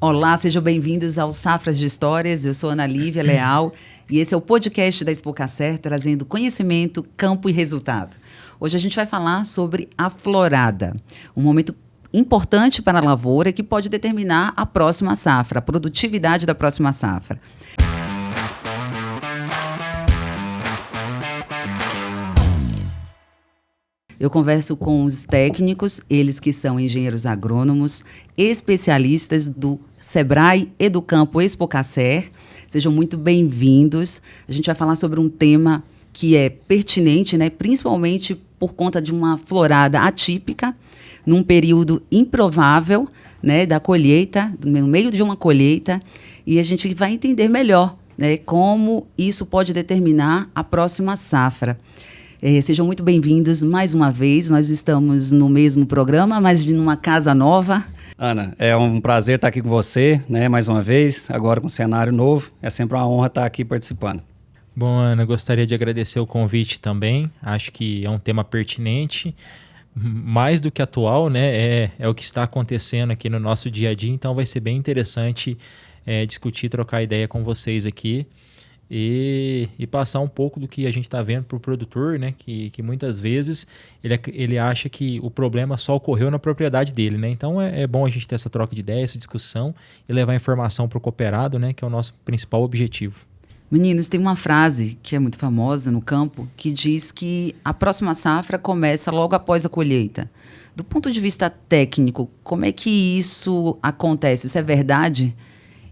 Olá, sejam bem-vindos ao Safras de Histórias. Eu sou Ana Lívia Leal e esse é o podcast da Expocacer, trazendo conhecimento, campo e resultado. Hoje a gente vai falar sobre a florada, um momento importante para a lavoura que pode determinar a próxima safra, a produtividade da próxima safra. Eu converso com os técnicos, eles que são engenheiros agrônomos, especialistas do Sebrae Educampo Expocacer. Sejam muito bem-vindos. A gente vai falar sobre um tema que é pertinente, né, principalmente por conta de uma florada atípica, num período improvável, né, da colheita, no meio de uma colheita, e a gente vai entender melhor, né, como isso pode determinar a próxima safra. Sejam muito bem-vindos mais uma vez. Nós estamos no mesmo programa, mas numa casa nova. Ana, é um prazer estar aqui com você, né, mais uma vez, agora com cenário novo. É sempre uma honra estar aqui participando. Bom, Ana, gostaria de agradecer o convite também. Acho que é um tema pertinente, mais do que atual, né? É o que está acontecendo aqui no nosso dia a dia, então vai ser bem interessante discutir, trocar ideia com vocês aqui. E passar um pouco do que a gente está vendo para o produtor, né? Que muitas vezes ele acha que o problema só ocorreu na propriedade dele, né? Então é bom a gente ter essa troca de ideias, essa discussão e levar informação para o cooperado, né? Que é o nosso principal objetivo. Meninos, tem uma frase que é muito famosa no campo que diz que a próxima safra começa logo após a colheita. Do ponto de vista técnico, como é que isso acontece? Isso é verdade?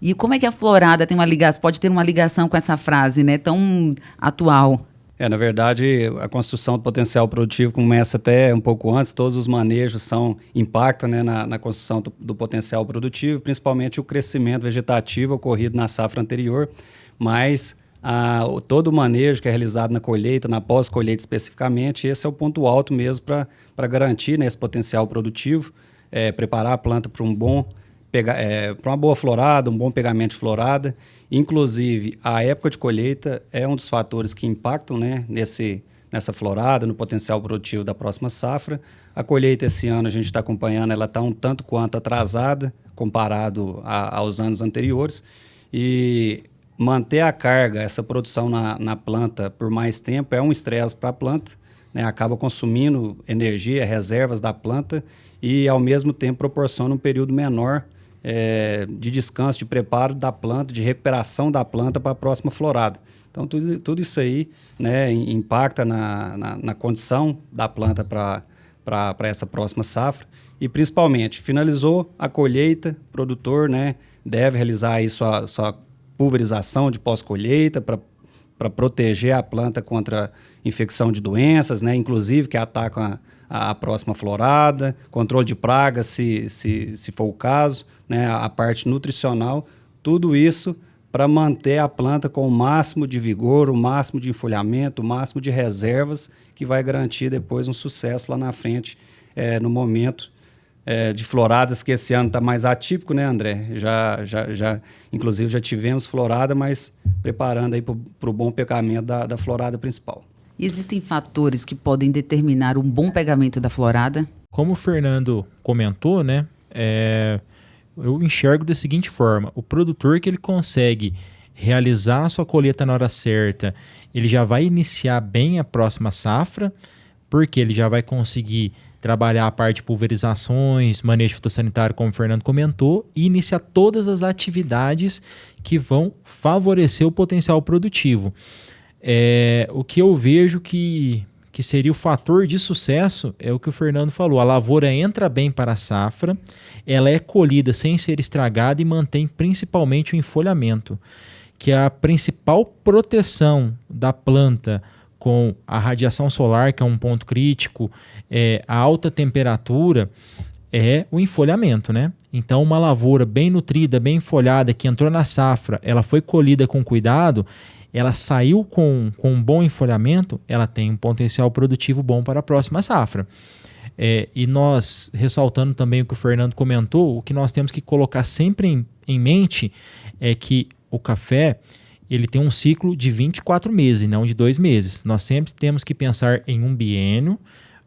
E como é que a florada tem pode ter uma ligação com essa frase, né, tão atual? Na verdade, a construção do potencial produtivo começa até um pouco antes, todos os manejos impactam, né, na construção do potencial produtivo, principalmente o crescimento vegetativo ocorrido na safra anterior, mas todo o manejo que é realizado na colheita, na pós-colheita especificamente, esse é o ponto alto mesmo para garantir, né, esse potencial produtivo, preparar a planta para para uma boa florada, um bom pegamento de florada. Inclusive, a época de colheita é um dos fatores que impactam, né, nessa florada, no potencial produtivo da próxima safra. A colheita esse ano, a gente está acompanhando, ela está um tanto quanto atrasada, comparado aos anos anteriores. E manter a carga, essa produção na planta por mais tempo é um estresse para a planta, né, acaba consumindo energia, reservas da planta e, ao mesmo tempo, proporciona um período menor de descanso, de preparo da planta, de recuperação da planta para a próxima florada. Então, tudo isso aí, né, impacta na condição da planta para essa próxima safra. E, principalmente, finalizou a colheita, o produtor, né, deve realizar aí sua pulverização de pós-colheita para proteger a planta contra infecção de doenças, né, inclusive que atacam a próxima florada, controle de pragas, se for o caso, né, a parte nutricional, tudo isso para manter a planta com o máximo de vigor, o máximo de enfolhamento, o máximo de reservas, que vai garantir depois um sucesso lá na frente, no momento de floradas, que esse ano está mais atípico, né, André? Inclusive já tivemos florada, mas preparando aí para o bom pegamento da florada principal. Existem fatores que podem determinar um bom pegamento da florada? Como o Fernando comentou, né, eu enxergo da seguinte forma: o produtor que ele consegue realizar a sua colheita na hora certa, ele já vai iniciar bem a próxima safra, porque ele já vai conseguir trabalhar a parte de pulverizações, manejo fitossanitário, como o Fernando comentou, e iniciar todas as atividades que vão favorecer o potencial produtivo. O que eu vejo que seria o fator de sucesso é o que o Fernando falou: a lavoura entra bem para a safra, ela é colhida sem ser estragada e mantém principalmente o enfolhamento, que é a principal proteção da planta com a radiação solar, que é um ponto crítico, a alta temperatura, é o enfolhamento, né? Então, uma lavoura bem nutrida, bem enfolhada, que entrou na safra, ela foi colhida com cuidado, ela saiu com um bom enfolhamento, ela tem um potencial produtivo bom para a próxima safra. E nós, ressaltando também o que o Fernando comentou, o que nós temos que colocar sempre em mente é que o café, ele tem um ciclo de 24 meses, não de 2 meses. Nós sempre temos que pensar em um biênio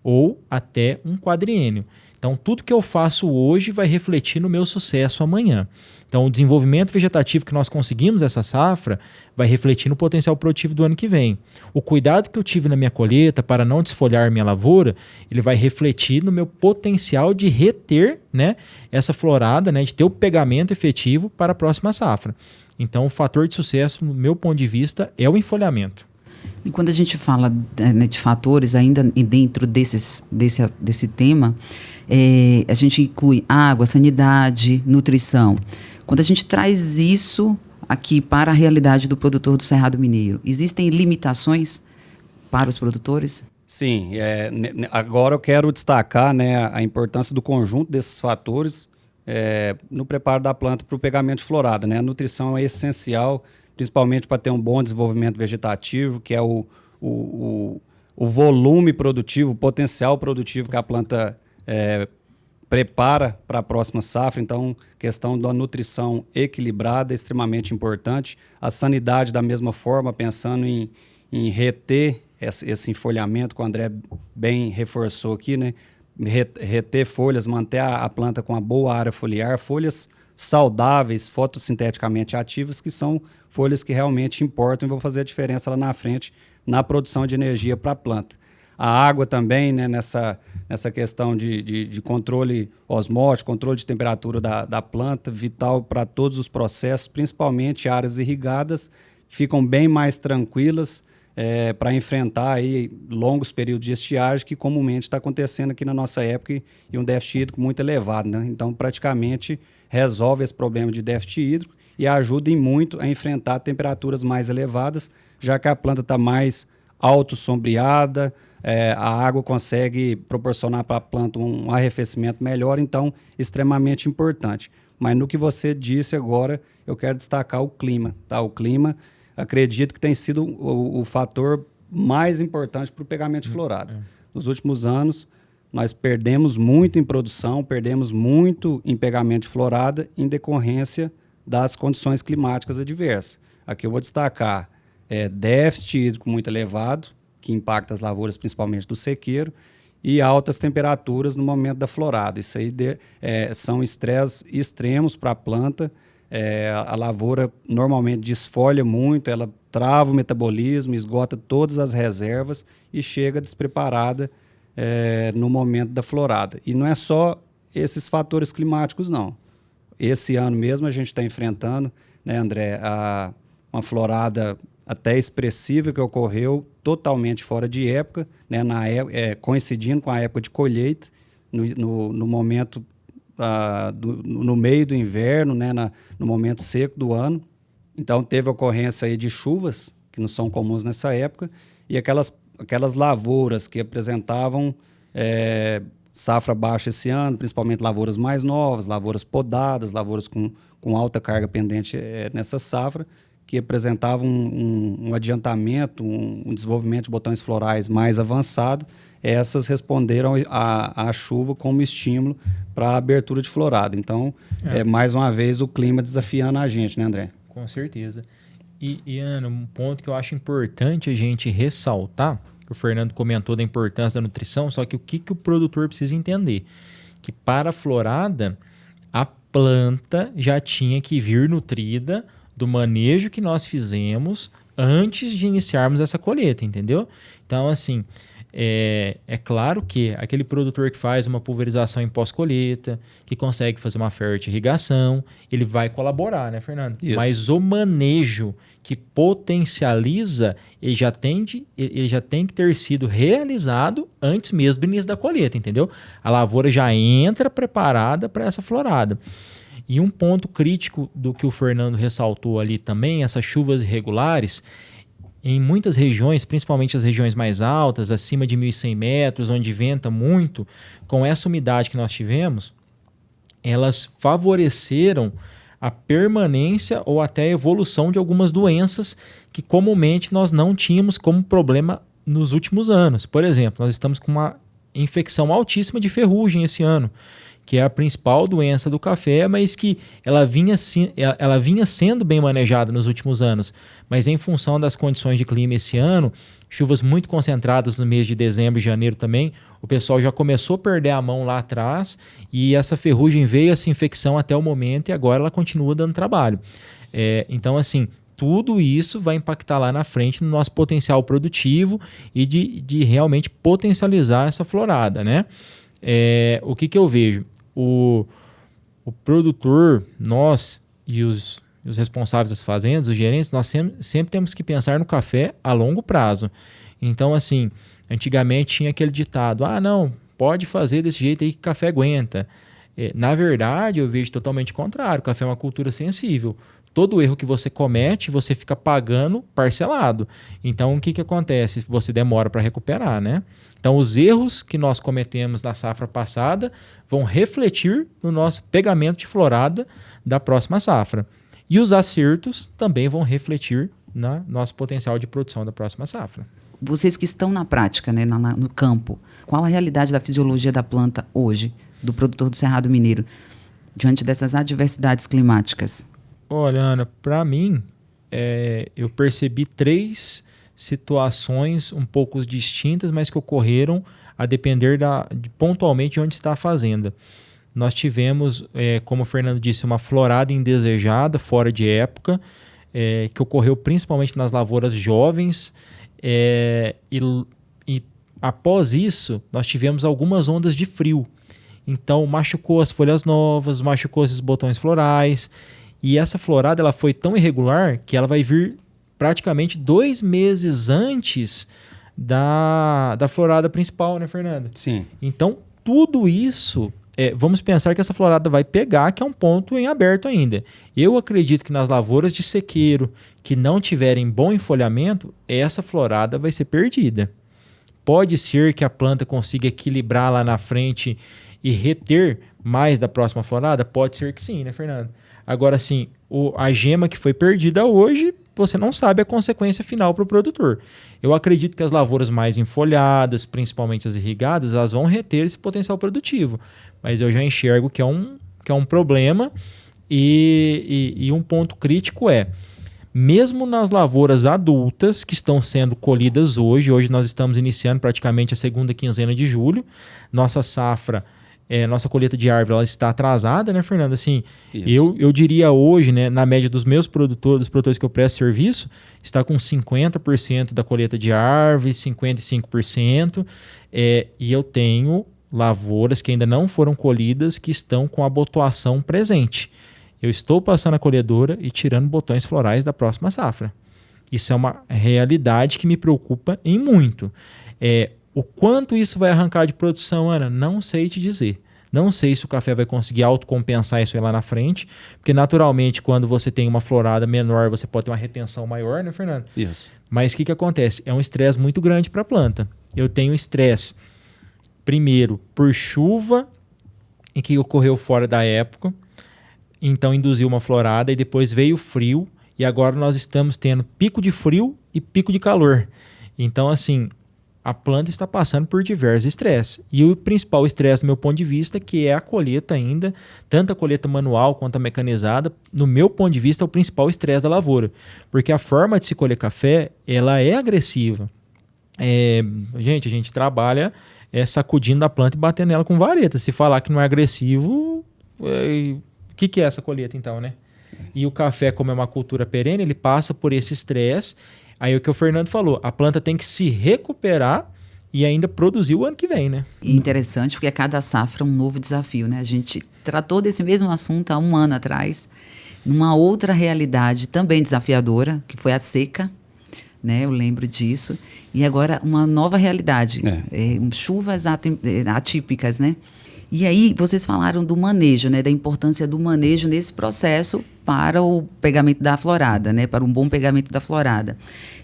ou até um quadriênio. Então, tudo que eu faço hoje vai refletir no meu sucesso amanhã. Então, o desenvolvimento vegetativo que nós conseguimos essa safra vai refletir no potencial produtivo do ano que vem. O cuidado que eu tive na minha colheita para não desfolhar minha lavoura, ele vai refletir no meu potencial de reter, né, essa florada, né, de ter o pegamento efetivo para a próxima safra. Então, o fator de sucesso, no meu ponto de vista, é o enfolhamento. E quando a gente fala, né, de fatores ainda dentro desse tema, a gente inclui água, sanidade, nutrição. Quando a gente traz isso aqui para a realidade do produtor do Cerrado Mineiro, existem limitações para os produtores? Sim, agora eu quero destacar, né, a importância do conjunto desses fatores no preparo da planta para o pegamento de florada. Né? A nutrição é essencial, principalmente para ter um bom desenvolvimento vegetativo, que é o volume produtivo, o potencial produtivo que a planta prepara para a próxima safra. Então, questão da nutrição equilibrada é extremamente importante. A sanidade, da mesma forma, pensando em reter esse enfolhamento, que o André bem reforçou aqui, né? Reter folhas, manter a planta com uma boa área foliar, folhas saudáveis, fotossinteticamente ativas, que são folhas que realmente importam e vão fazer a diferença lá na frente na produção de energia para a planta. A água também, né, nessa questão de controle osmótico, controle de temperatura da planta, vital para todos os processos, principalmente áreas irrigadas, ficam bem mais tranquilas para enfrentar aí longos períodos de estiagem, que comumente está acontecendo aqui na nossa época, e um déficit hídrico muito elevado. Né? Então, praticamente, resolve esse problema de déficit hídrico e ajuda em muito a enfrentar temperaturas mais elevadas, já que a planta está mais autossombreada, a água consegue proporcionar para a planta um arrefecimento melhor, então extremamente importante. Mas no que você disse agora, eu quero destacar o clima. Tá? O clima, acredito que tem sido o fator mais importante para o pegamento de florada. Nos últimos anos, nós perdemos muito em produção, perdemos muito em pegamento de florada em decorrência das condições climáticas adversas. Aqui eu vou destacar déficit hídrico muito elevado, que impacta as lavouras, principalmente do sequeiro, e altas temperaturas no momento da florada. Isso aí são estresses extremos para a planta. A lavoura normalmente desfolha muito, ela trava o metabolismo, esgota todas as reservas e chega despreparada no momento da florada. E não é só esses fatores climáticos, não. Esse ano mesmo a gente está enfrentando, né, André, uma florada até expressiva que ocorreu totalmente fora de época, né, coincidindo com a época de colheita, no momento, no meio do inverno, né, no momento seco do ano. Então teve ocorrência aí de chuvas, que não são comuns nessa época, e aquelas lavouras que apresentavam safra baixa esse ano, principalmente lavouras mais novas, lavouras podadas, lavouras com alta carga pendente nessa safra, que apresentavam um adiantamento, um desenvolvimento de botões florais mais avançado. Essas responderam à chuva como estímulo para a abertura de florada. Então, mais uma vez, o clima desafiando a gente, né, André? Com certeza. E Ana, um ponto que eu acho importante a gente ressaltar, que o Fernando comentou da importância da nutrição, só que o que o produtor precisa entender? Que para a florada, a planta já tinha que vir nutrida do manejo que nós fizemos antes de iniciarmos essa colheita, entendeu? Então, assim, é claro que aquele produtor que faz uma pulverização em pós-colheita, que consegue fazer uma fertirrigação, ele vai colaborar, né, Fernando? Isso. Mas o manejo que potencializa, ele já tem que ter sido realizado antes mesmo do início da colheita, entendeu? A lavoura já entra preparada para essa florada. E um ponto crítico do que o Fernando ressaltou ali também, essas chuvas irregulares, em muitas regiões, principalmente as regiões mais altas, acima de 1.100 metros, onde venta muito, com essa umidade que nós tivemos, elas favoreceram a permanência ou até a evolução de algumas doenças que comumente nós não tínhamos como problema nos últimos anos. Por exemplo, nós estamos com uma infecção altíssima de ferrugem esse ano, que é a principal doença do café, mas que ela vinha sendo bem manejada nos últimos anos. Mas em função das condições de clima esse ano, chuvas muito concentradas no mês de dezembro e janeiro também, o pessoal já começou a perder a mão lá atrás e essa ferrugem veio, essa infecção até o momento e agora ela continua dando trabalho. Então, assim, tudo isso vai impactar lá na frente no nosso potencial produtivo e de realmente potencializar essa florada, né? O que eu vejo? O produtor, nós e os responsáveis das fazendas, os gerentes, nós sempre temos que pensar no café a longo prazo. Então, assim, antigamente tinha aquele ditado, não, pode fazer desse jeito aí que café aguenta. Na verdade, eu vejo totalmente o contrário, o café é uma cultura sensível. Todo erro que você comete, você fica pagando parcelado. Então, o que acontece? Você demora para recuperar, né? Então, os erros que nós cometemos na safra passada vão refletir no nosso pegamento de florada da próxima safra. E os acertos também vão refletir no nosso potencial de produção da próxima safra. Vocês que estão na prática, né, no campo, qual a realidade da fisiologia da planta hoje, do produtor do Cerrado Mineiro, diante dessas adversidades climáticas? Olha, Ana, para mim, eu percebi 3 situações um pouco distintas, mas que ocorreram a depender pontualmente de onde está a fazenda. Nós tivemos, como o Fernando disse, uma florada indesejada, fora de época, que ocorreu principalmente nas lavouras jovens, e após isso, nós tivemos algumas ondas de frio. Então, machucou as folhas novas, machucou esses botões florais, e essa florada ela foi tão irregular que ela vai vir praticamente 2 meses antes da florada principal, né, Fernando? Sim. Então, tudo isso, vamos pensar que essa florada vai pegar, que é um ponto em aberto ainda. Eu acredito que nas lavouras de sequeiro que não tiverem bom enfolhamento, essa florada vai ser perdida. Pode ser que a planta consiga equilibrar lá na frente e reter mais da próxima florada? Pode ser que sim, né, Fernando? Agora, sim, a gema que foi perdida hoje, você não sabe a consequência final para o produtor. Eu acredito que as lavouras mais enfolhadas, principalmente as irrigadas, elas vão reter esse potencial produtivo. Mas eu já enxergo que é um problema e um ponto crítico mesmo nas lavouras adultas que estão sendo colhidas hoje nós estamos iniciando praticamente a segunda quinzena de julho, nossa safra, nossa colheita de árvore ela está atrasada, né, Fernando? Assim, eu diria hoje, né, na média dos meus produtores, dos produtores que eu presto serviço, está com 50% da colheita de árvore, 55%, e eu tenho lavouras que ainda não foram colhidas que estão com a botoação presente. Eu estou passando a colhedora e tirando botões florais da próxima safra. Isso é uma realidade que me preocupa em muito. O quanto isso vai arrancar de produção, Ana, não sei te dizer. Não sei se o café vai conseguir autocompensar isso aí lá na frente, porque naturalmente quando você tem uma florada menor, você pode ter uma retenção maior, né, Fernando? Isso. Mas o que acontece? É um estresse muito grande para a planta. Eu tenho estresse, primeiro, por chuva, em que ocorreu fora da época, então induziu uma florada, e depois veio frio, e agora nós estamos tendo pico de frio e pico de calor. Então, assim, a planta está passando por diversos estresses. E o principal estresse, do meu ponto de vista, que é a colheita ainda, tanto a colheita manual quanto a mecanizada, no meu ponto de vista, é o principal estresse da lavoura. Porque a forma de se colher café, ela é agressiva. Gente, a gente trabalha sacudindo a planta e batendo nela com vareta. Se falar que não é agressivo, o que é essa colheita então, né? E o café, como é uma cultura perene, ele passa por esse estresse. Aí é o que o Fernando falou, a planta tem que se recuperar e ainda produzir o ano que vem, né? E interessante porque a cada safra é um novo desafio, né? A gente tratou desse mesmo assunto há 1 ano atrás, numa outra realidade também desafiadora, que foi a seca, né? Eu lembro disso. E agora uma nova realidade, chuvas atípicas, né? E aí vocês falaram do manejo, né? Da importância do manejo nesse processo para o pegamento da florada, né? Para um bom pegamento da florada.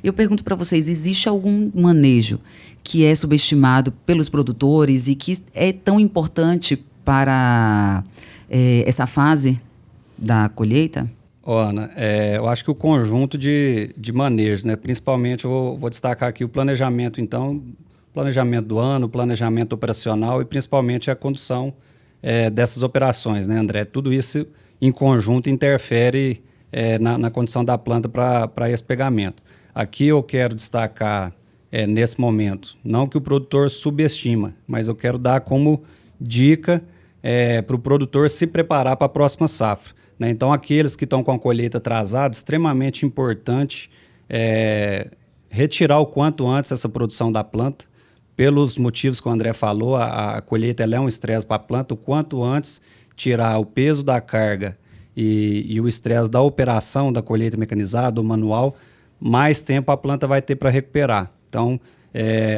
Eu pergunto para vocês, existe algum manejo que é subestimado pelos produtores e que é tão importante para essa fase da colheita? Ana, eu acho que o conjunto de manejos, né? Principalmente, eu vou destacar aqui o planejamento, então, planejamento do ano, planejamento operacional e principalmente a condução dessas operações, né, André? Tudo isso em conjunto interfere na condição da planta para esse pegamento. Aqui eu quero destacar nesse momento. Não que o produtor subestima, mas eu quero dar como dica para o produtor se preparar para a próxima safra, né? Então, aqueles que estão com a colheita atrasada, extremamente importante retirar o quanto antes essa produção da planta, pelos motivos que o André falou. A colheita ela é um estresse para a planta. O quanto antes tirar o peso da carga e o estresse da operação da colheita mecanizada ou manual, mais tempo a planta vai ter para recuperar. Então,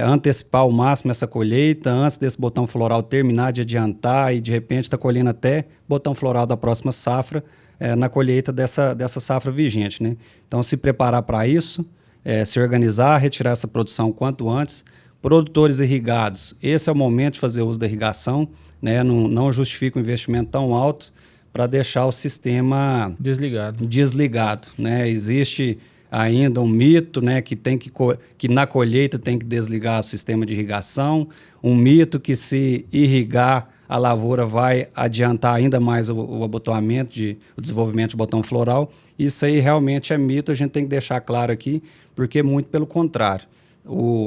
antecipar ao máximo essa colheita, antes desse botão floral terminar de adiantar e de repente está colhendo até botão floral da próxima safra, na colheita dessa safra vigente, né? Então, se preparar para isso, se organizar, retirar essa produção quanto antes. Produtores irrigados, esse é o momento de fazer uso da irrigação, né? Não justifica um investimento tão alto para deixar o sistema desligado, né? Existe ainda um mito, né, que na colheita tem que desligar o sistema de irrigação, um mito que se irrigar a lavoura vai adiantar ainda mais o abotoamento, o desenvolvimento de botão floral. Isso aí realmente é mito, a gente tem que deixar claro aqui, porque muito pelo contrário.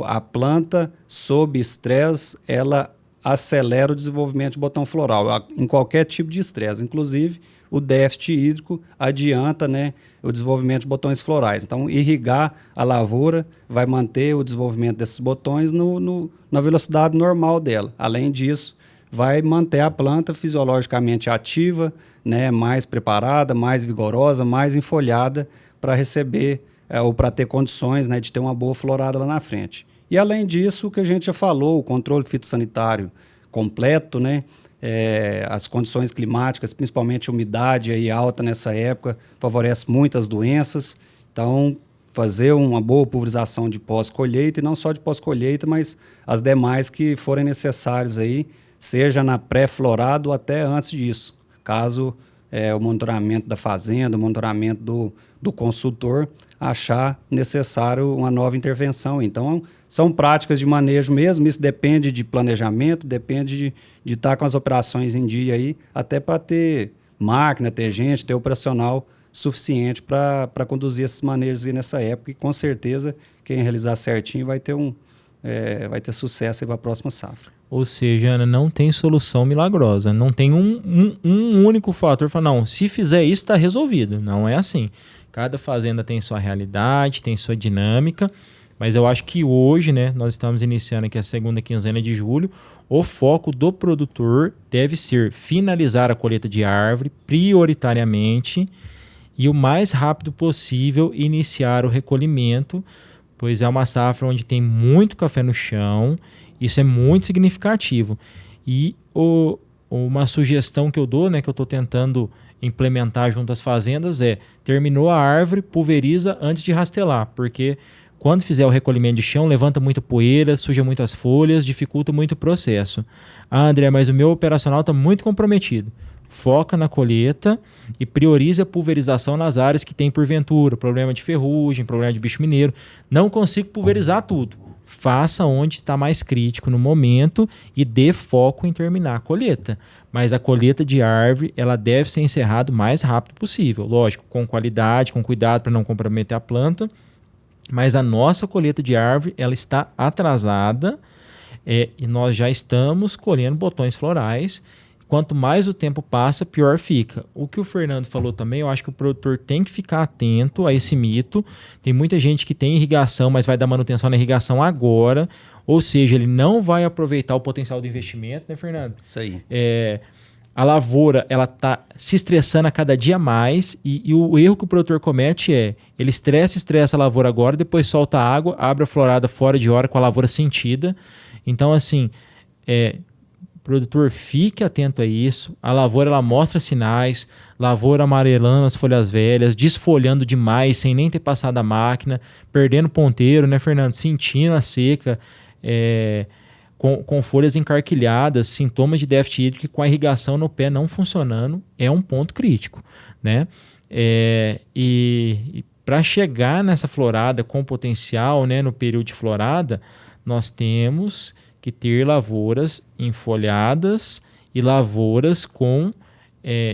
A planta, sob estresse, ela acelera o desenvolvimento de botão floral, em qualquer tipo de estresse, inclusive o déficit hídrico adianta, né, o desenvolvimento de botões florais. Então, irrigar a lavoura vai manter o desenvolvimento desses botões na velocidade normal dela. Além disso, vai manter a planta fisiologicamente ativa, né, mais preparada, mais vigorosa, mais enfolhada para receber ou para ter condições, né, de ter uma boa florada lá na frente. E além disso, o que a gente já falou, o controle fitossanitário completo, né, as condições climáticas, principalmente a umidade aí alta nessa época, favorece muitas doenças. Então, fazer uma boa pulverização de pós-colheita, e não só de pós-colheita, mas as demais que forem necessárias aí, seja na pré-florada ou até antes disso, caso o monitoramento da fazenda, o monitoramento do consultor achar necessário uma nova intervenção. Então, são práticas de manejo mesmo, isso depende de planejamento, depende de estar com as operações em dia aí, até para ter máquina, ter gente, ter operacional suficiente para conduzir esses manejos aí nessa época, e com certeza quem realizar certinho vai ter sucesso para a próxima safra. Ou seja, Ana, não tem solução milagrosa, não tem um único fator para não, se fizer isso está resolvido. Não é assim. Cada fazenda tem sua realidade, tem sua dinâmica, mas eu acho que hoje, né, nós estamos iniciando aqui a segunda quinzena de julho, o foco do produtor deve ser finalizar a colheita de árvore prioritariamente e o mais rápido possível iniciar o recolhimento, pois é uma safra onde tem muito café no chão. Isso é muito significativo. E uma sugestão que eu dou, né, que eu estou tentando implementar junto às fazendas terminou a árvore, pulveriza antes de rastelar, porque quando fizer o recolhimento de chão, levanta muita poeira, suja muitas folhas, dificulta muito o processo. André, mas o meu operacional está muito comprometido. Foca na colheita e prioriza a pulverização nas áreas que tem porventura problema de ferrugem, problema de bicho mineiro. Não consigo pulverizar tudo. Faça onde está mais crítico no momento e dê foco em terminar a colheita. Mas a colheita de árvore ela deve ser encerrada o mais rápido possível. Lógico, com qualidade, com cuidado para não comprometer a planta. Mas a nossa colheita de árvore ela está atrasada e nós já estamos colhendo botões florais. Quanto mais o tempo passa, pior fica. O que o Fernando falou também, eu acho que o produtor tem que ficar atento a esse mito. Tem muita gente que tem irrigação, mas vai dar manutenção na irrigação agora. Ou seja, ele não vai aproveitar o potencial do investimento, né, Fernando? Isso aí. A lavoura ela está se estressando a cada dia mais e o erro que o produtor comete ele estressa a lavoura agora, depois solta a água, abre a florada fora de hora com a lavoura sentida. Então, assim, produtor, fique atento a isso. A lavoura ela mostra sinais, lavoura amarelando as folhas velhas, desfolhando demais sem nem ter passado a máquina, perdendo ponteiro, né, Fernando? Sentindo a seca, com folhas encarquilhadas, sintomas de déficit hídrico, com a irrigação no pé não funcionando, é um ponto crítico, né? E para chegar nessa florada com potencial, né, no período de florada, nós temos que ter lavouras enfolhadas e lavouras com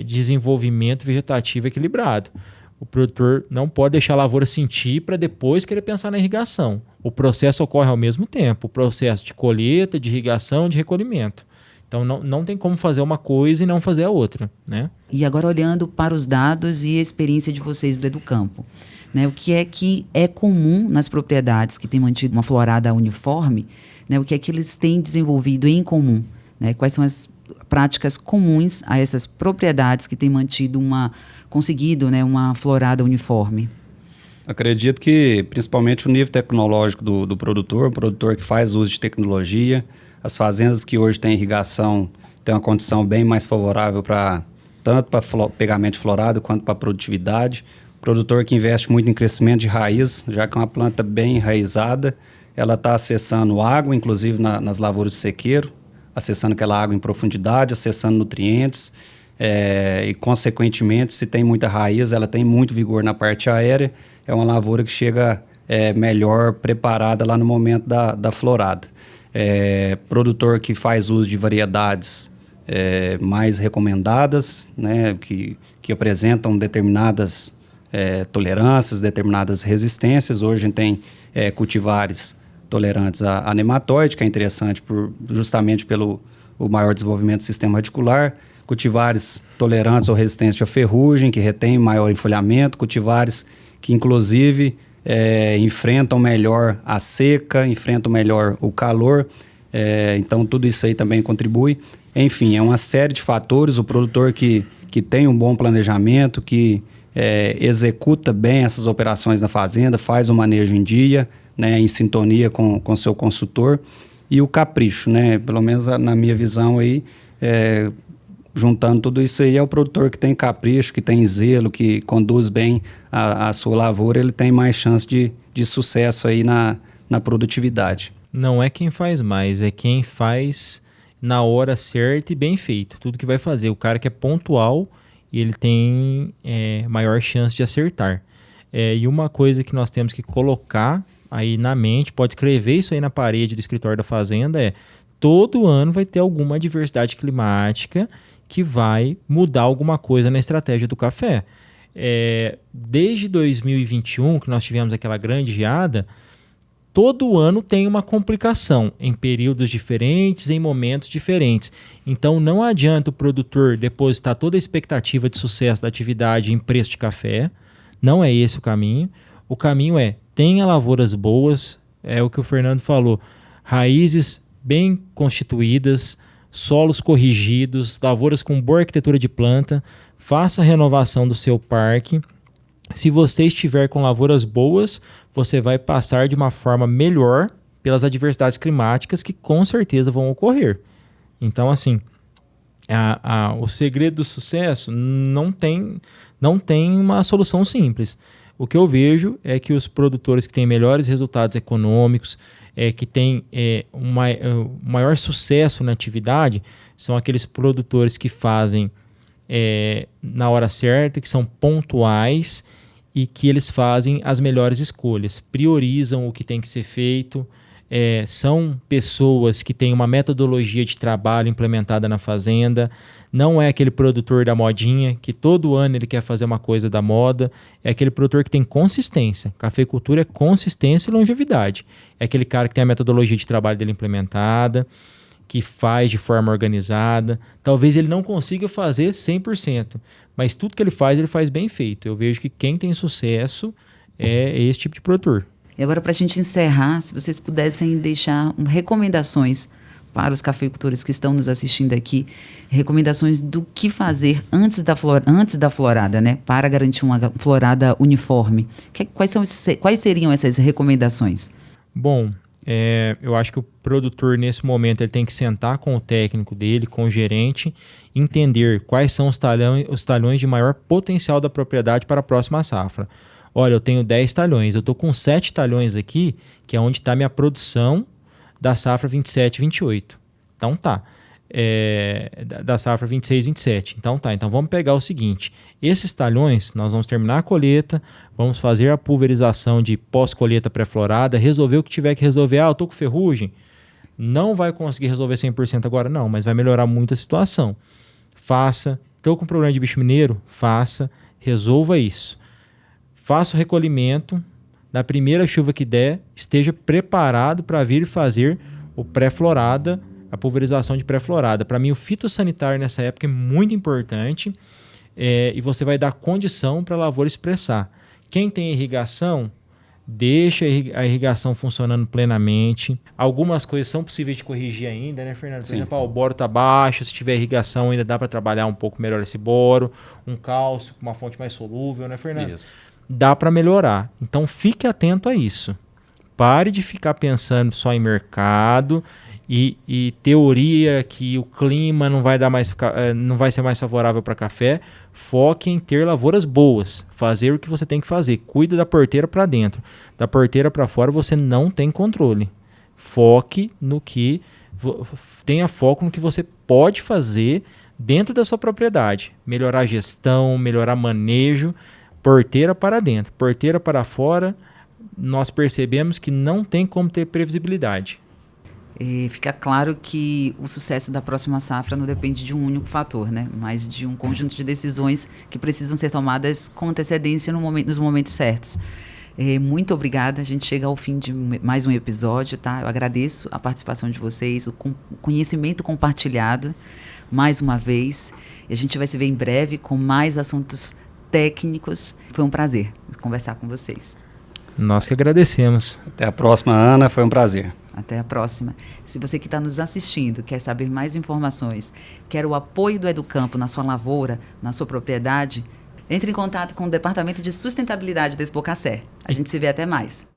desenvolvimento vegetativo equilibrado. O produtor não pode deixar a lavoura sentir para depois querer pensar na irrigação. O processo ocorre ao mesmo tempo, o processo de colheita, de irrigação, de recolhimento. Então não tem como fazer uma coisa e não fazer a outra, né? E agora olhando para os dados e a experiência de vocês do Educampo, né? O que é comum nas propriedades que têm mantido uma florada uniforme, né? O que é que eles têm desenvolvido em comum, né? Quais são as práticas comuns a essas propriedades que têm conseguido, né, uma florada uniforme? Acredito que principalmente o nível tecnológico do produtor, o produtor que faz uso de tecnologia, as fazendas que hoje têm irrigação têm uma condição bem mais favorável tanto para pegamento de florada quanto para produtividade. O produtor que investe muito em crescimento de raiz, já que é uma planta bem enraizada, ela está acessando água, inclusive nas lavouras de sequeiro, acessando aquela água em profundidade, acessando nutrientes e, consequentemente, se tem muita raiz, ela tem muito vigor na parte aérea, é uma lavoura que chega melhor preparada lá no momento da florada. Produtor que faz uso de variedades mais recomendadas, né, que apresentam determinadas tolerâncias, determinadas resistências. Hoje a gente tem cultivares tolerantes a nematóide, que é interessante justamente pelo o maior desenvolvimento do sistema radicular, cultivares tolerantes ou resistentes à ferrugem, que retém maior enfolhamento, cultivares que inclusive enfrentam melhor a seca, enfrentam melhor o calor, então tudo isso aí também contribui. Enfim, é uma série de fatores. O produtor que tem um bom planejamento, que executa bem essas operações na fazenda, faz o manejo em dia, né, em sintonia com o seu consultor, e o capricho, né, pelo menos na minha visão aí, juntando tudo isso aí, é o produtor que tem capricho, que tem zelo, que conduz bem a sua lavoura, ele tem mais chance de sucesso aí na produtividade. Não é quem faz mais, é quem faz na hora certa e bem feito. Tudo que vai fazer. O cara que é pontual, ele tem maior chance de acertar. E uma coisa que nós temos que colocar aí na mente, pode escrever isso aí na parede do escritório da fazenda, todo ano vai ter alguma adversidade climática que vai mudar alguma coisa na estratégia do café. Desde 2021, que nós tivemos aquela grande geada, todo ano tem uma complicação em períodos diferentes, em momentos diferentes. Então não adianta o produtor depositar toda a expectativa de sucesso da atividade em preço de café. Não é esse o caminho. O caminho tenha lavouras boas, é o que o Fernando falou, raízes bem constituídas, solos corrigidos, lavouras com boa arquitetura de planta, faça a renovação do seu parque. Se você estiver com lavouras boas, você vai passar de uma forma melhor pelas adversidades climáticas que com certeza vão ocorrer. Então, assim, o segredo do sucesso não tem uma solução simples. O que eu vejo é que os produtores que têm melhores resultados econômicos, que têm maior sucesso na atividade, são aqueles produtores que fazem na hora certa, que são pontuais e que eles fazem as melhores escolhas, priorizam o que tem que ser feito, são pessoas que têm uma metodologia de trabalho implementada na fazenda, não é aquele produtor da modinha, que todo ano ele quer fazer uma coisa da moda, é aquele produtor que tem consistência. Cafeicultura é consistência e longevidade. É aquele cara que tem a metodologia de trabalho dele implementada, que faz de forma organizada. Talvez ele não consiga fazer 100%, mas tudo que ele faz bem feito. Eu vejo que quem tem sucesso é esse tipo de produtor. E agora, para a gente encerrar, se vocês pudessem deixar recomendações para os cafeicultores que estão nos assistindo aqui, recomendações do que fazer antes da florada, né, para garantir uma florada uniforme. Quais seriam essas recomendações? Bom, eu acho que o produtor, nesse momento, ele tem que sentar com o técnico dele, com o gerente, entender quais são os talhões de maior potencial da propriedade para a próxima safra. Olha, eu tenho 10 talhões, eu estou com 7 talhões aqui, que é onde está a minha produção da safra 27, 28. Então tá. Da safra 26, 27. Então tá. Então vamos pegar o seguinte. Esses talhões, nós vamos terminar a colheita, vamos fazer a pulverização de pós-colheita pré-florada, resolver o que tiver que resolver. Eu tô com ferrugem. Não vai conseguir resolver 100% agora não, mas vai melhorar muito a situação. Faça. Tô com problema de bicho mineiro? Faça. Resolva isso. Faça o recolhimento. na primeira chuva que der, esteja preparado para vir e fazer o pré-florada, a pulverização de pré-florada. Para mim, o fitossanitário nessa época é muito importante e você vai dar condição para a lavoura expressar. Quem tem irrigação, deixa a irrigação funcionando plenamente. Algumas coisas são possíveis de corrigir ainda, né, Fernando? Por exemplo, o boro está baixo, se tiver irrigação ainda dá para trabalhar um pouco melhor esse boro, um cálcio, uma fonte mais solúvel, né, Fernando? Isso. Dá para melhorar. Então fique atento a isso. Pare de ficar pensando só em mercado e teoria que o clima não vai ser mais favorável para café. Foque em ter lavouras boas, fazer o que você tem que fazer. Cuida da porteira para dentro. Da porteira para fora você não tem controle. Tenha foco no que você pode fazer dentro da sua propriedade. Melhorar a gestão, melhorar manejo. Porteira para dentro, porteira para fora, nós percebemos que não tem como ter previsibilidade. Fica claro que o sucesso da próxima safra não depende de um único fator, né? Mas de um conjunto de decisões que precisam ser tomadas com antecedência nos momentos certos. Muito obrigada, a gente chega ao fim de mais um episódio, tá? Eu agradeço a participação de vocês, o conhecimento compartilhado, mais uma vez. E a gente vai se ver em breve com mais assuntos técnicos. Foi um prazer conversar com vocês. Nós que agradecemos. Até a próxima, Ana. Foi um prazer. Até a próxima. Se você que está nos assistindo quer saber mais informações, quer o apoio do Educampo na sua lavoura, na sua propriedade, entre em contato com o Departamento de Sustentabilidade da Expocacer. A gente se vê até mais.